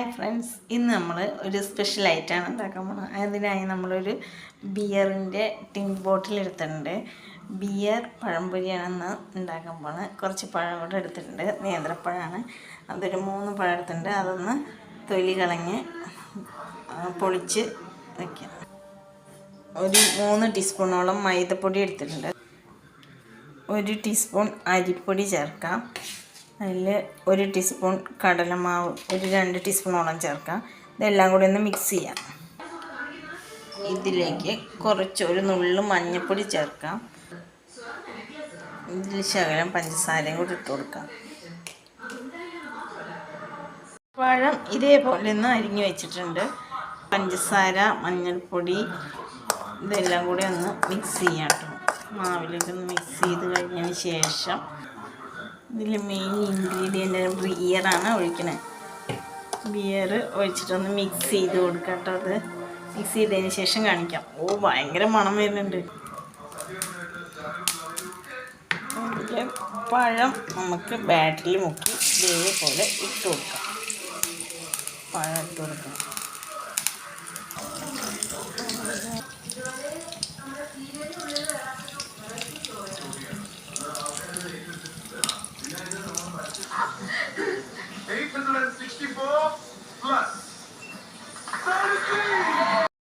Hi friends, ഇന്ന് നമ്മൾ ഒരു സ്പെഷ്യൽ ഐറ്റമാണ് ഉണ്ടാക്കാൻ പോകുന്നത്. അതിനായി നമ്മളൊരു ബിയറിൻ്റെ ടിൻ ബോട്ടിൽ എടുത്തിട്ടുണ്ട്. ബിയർ പഴംപൊരിയാണെന്ന് ഉണ്ടാക്കാൻ പോകുന്നത്. കുറച്ച് പഴം കൂടെ എടുത്തിട്ടുണ്ട്. നേന്ത്രപ്പഴമാണ്. അതൊരു 3 പഴം എടുത്തിട്ടുണ്ട്. അതൊന്ന് തൊലി കളഞ്ഞ് പൊളിച്ച് വയ്ക്കാം. ഒരു 3 ടീസ്പൂണോളം മൈദപ്പൊടി എടുത്തിട്ടുണ്ട്. 1 ടീസ്പൂൺ അരിപ്പൊടി ചേർക്കാം. അതിൽ 1 ടീസ്പൂൺ കടലമാവ്, ഒരു 2 ടീസ്പൂണോളം ചേർക്കാം. ഇതെല്ലാം കൂടി ഒന്ന് മിക്സ് ചെയ്യാം. ഇതിലേക്ക് ഒരു നുള്ളു മഞ്ഞൾപ്പൊടി ചേർക്കാം. ഇതിൽ ശകലം പഞ്ചസാരയും കൂടി ഇട്ട് കൊടുക്കാം. പഴം ഇതേപോലെ ഒന്ന് അരിഞ്ഞു വെച്ചിട്ടുണ്ട്. പഞ്ചസാര, മഞ്ഞൾപ്പൊടി ഇതെല്ലാം കൂടി ഒന്ന് മിക്സ് ചെയ്യാം കേട്ടോ. മാവിലേക്കൊന്ന് മിക്സ് ചെയ്ത് കഴിഞ്ഞതിന് ശേഷം ഇതിൽ മെയിൻ ഇൻഗ്രീഡിയൻ്റ് ബിയറാണ് ഒഴിക്കണത്. ബിയർ ഒഴിച്ചിട്ടൊന്ന് മിക്സ് ചെയ്ത് കൊടുക്കാം കേട്ടോ. അത് മിക്സ് ചെയ്തതിന് ശേഷം കാണിക്കാം. ഭയങ്കര മണം വരുന്നുണ്ട്. അതിൽ പഴം നമുക്ക് ബാറ്ററിൽ മുക്കി ഇതേപോലെ ഇട്ട് കൊടുക്കാം. പഴം ഇട്ട് കൊടുക്കാം.